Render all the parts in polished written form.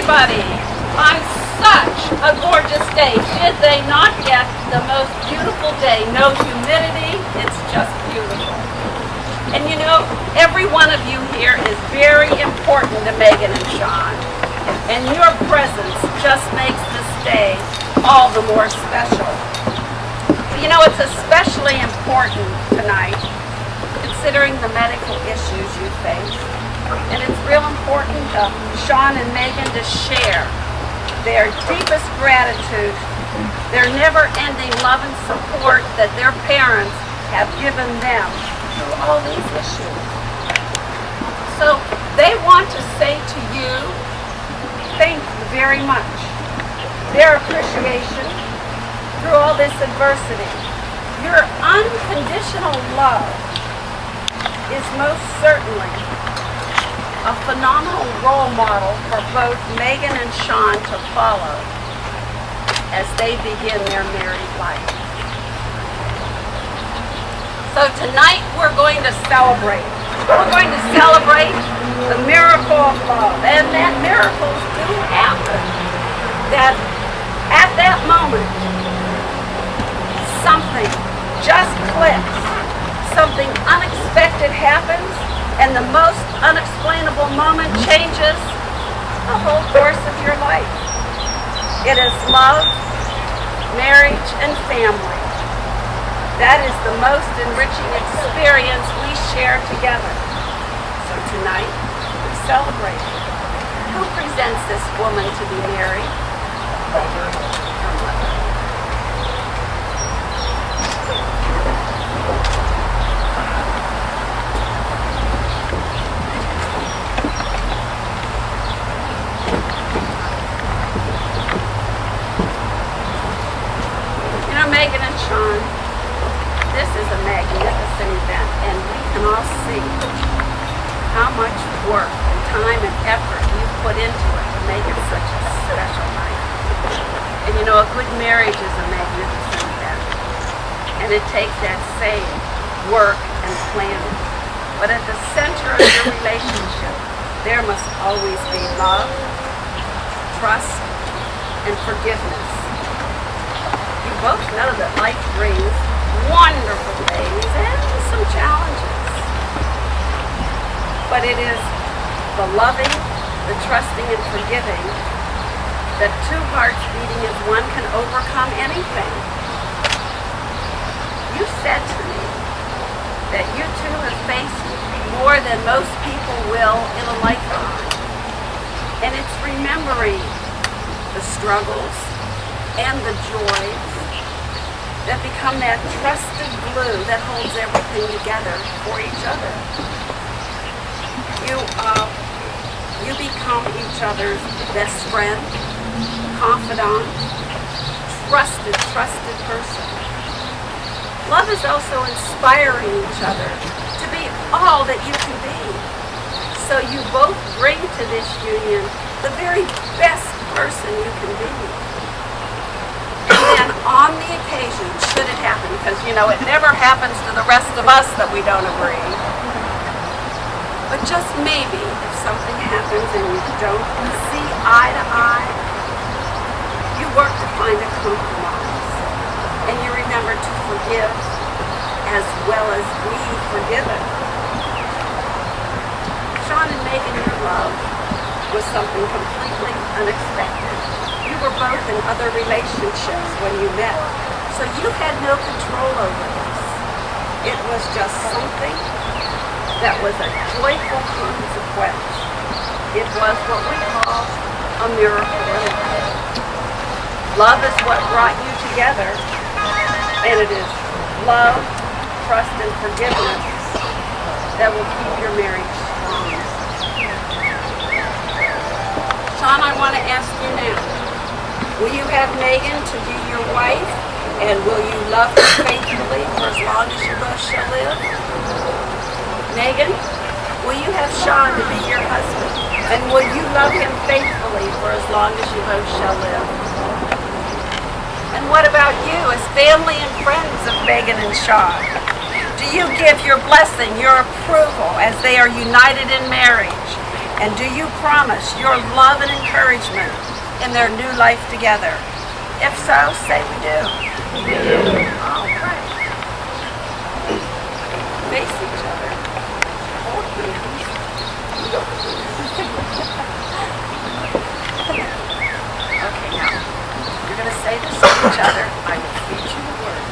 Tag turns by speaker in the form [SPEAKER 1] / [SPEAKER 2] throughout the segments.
[SPEAKER 1] everybody on such a gorgeous day. Did they not get the most beautiful day? No humidity, it's just beautiful. And you know, every one of you here is very important to Megan and Sean. And your presence just makes this day all the more special. You know, it's especially important tonight, considering the medical issues you face. And it's real important to Sean and Megan to share their deepest gratitude, their never-ending love and support that their parents have given them through all these issues. So they want to say to you, thank you very much. Their appreciation through all this adversity. Your unconditional love is most certainly a phenomenal role model for both Megan and Sean to follow as they begin their married life. So tonight we're going to celebrate. We're going to celebrate the miracle of love, and that miracles do happen. That at that moment, something just clicks. Something unexpected happens, and the most unexplainable moment changes the whole course of your life. It is love, marriage, and family. That is the most enriching experience we share together. So tonight, we celebrate. Who presents this woman to be married? Her mother. Megan and Sean, this is a magnificent event, and we can all see how much work and time and effort you put into it to make it such a special night. And you know, a good marriage is a magnificent event, and it takes that same work and planning. But at the center of your relationship, there must always be love, trust, and forgiveness. You both know that life brings wonderful things and some challenges. But it is the loving, the trusting, and forgiving that two hearts beating as one can overcome anything. You said to me that you two have faced more than most people will in a lifetime. And it's remembering the struggles and the joys that become that trusted glue that holds everything together for each other. You become each other's best friend, confidant, trusted person. Love is also inspiring each other to be all that you can be. So you both bring to this union the very best person you can be. And on the occasion, should it happen, because you know it never happens to the rest of us that we don't agree, but just maybe if something happens and you don't see eye to eye, you work to find a compromise, and you remember to forgive as well as be forgiven. Sean and Megan, your love was something completely unexpected. You were both in other relationships when you met, so you had no control over this. It was just something that was a joyful consequence. It was what we call a miracle. Love is what brought you together, and it is love, trust, and forgiveness that will keep your marriage strong. Sean, I want to ask you now, will you have Megan to be your wife, and will you love her faithfully for as long as you both shall live? Megan, will you have Sean to be your husband, and will you love him faithfully for as long as you both shall live? And what about you as family and friends of Megan and Sean? Do you give your blessing, your approval as they are united in marriage? And do you promise your love and encouragement in their new life together? If so, say we do. We do. All right. Face each other. Hold hands. Okay, now, you're going to say this to each other. I will feed you the words.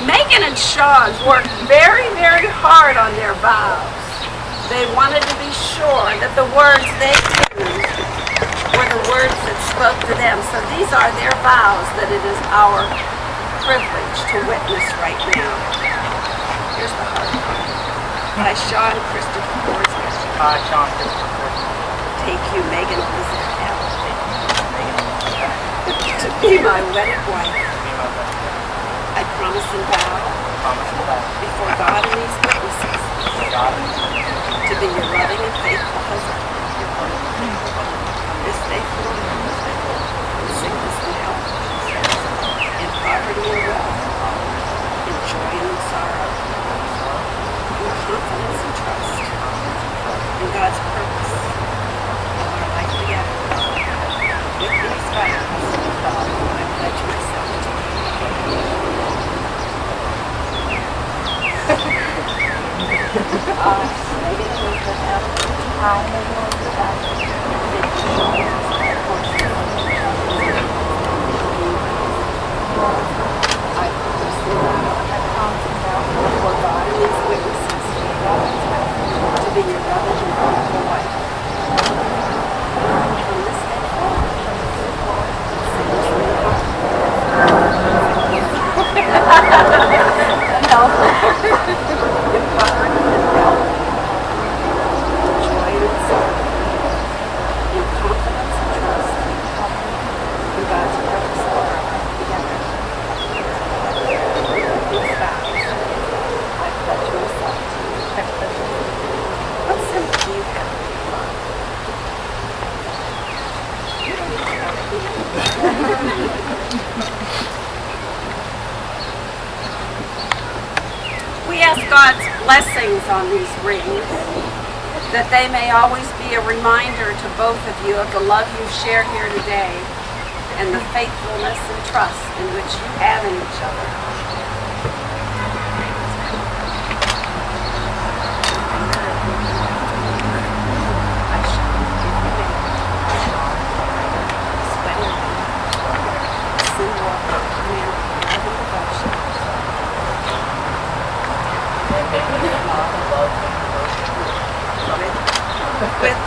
[SPEAKER 1] Megan and Sean worked very, very hard on their vows. They wanted to be sure that the words they used were the words that spoke to them. So these are their vows that it is our privilege to witness right now. Here's the hard part. I, Sean Christopher Korsnick.
[SPEAKER 2] I, Sean Christopher Korsnick.
[SPEAKER 1] Take you, Megan Elizabeth Allen. To be my wedded wife. I promise and vow. Before God and these witnesses. To be your loving and faithful husband. From this day forward. In sickness and health. In poverty and wealth. In joy and in sorrow. In confidence and trust. In God's purpose. Of our life together. With these vows, I pledge myself to you. Megan Elizabeth Allen. I, Megan Elizabeth Allen. I promise and vow before God and these witnesses to be your loving and faithful wife. From this day forward, we ask God's blessings on these rings, that they may always be a reminder to both of you of the love you share here today and the faithfulness and trust in which you have in each other. With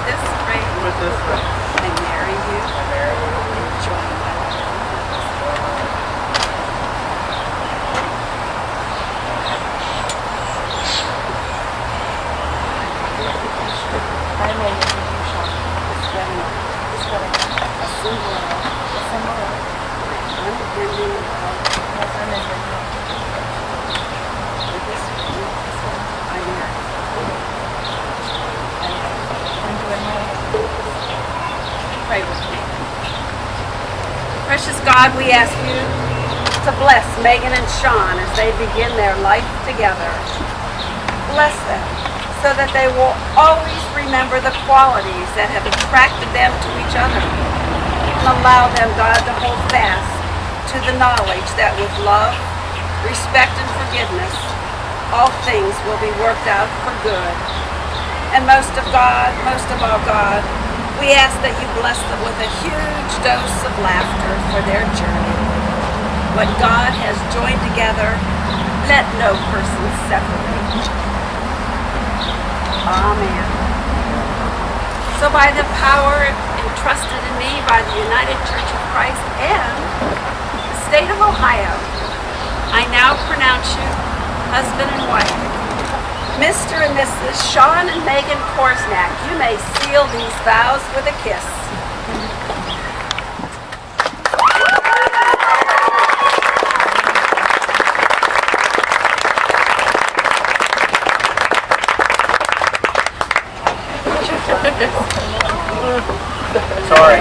[SPEAKER 1] this ring, I marry you, and join my life. I may you, Sean. This wedding, a symbol of unending love. With this ring, I marry you. Pray with me. Precious God, we ask you to bless Megan and Sean as they begin their life together. Bless them so that they will always remember the qualities that have attracted them to each other. And allow them, God, to hold fast to the knowledge that with love, respect, and forgiveness, all things will be worked out for good. And most of all, God, we ask that you bless them with a huge dose of laughter for their journey. What God has joined together, let no person separate. Amen. So by the power entrusted in me by the United Church of Christ and the state of Ohio, I now pronounce you husband and wife. Mr. and Mrs. Sean and Megan Korsnick, you may seal these vows with a kiss.
[SPEAKER 2] Sorry.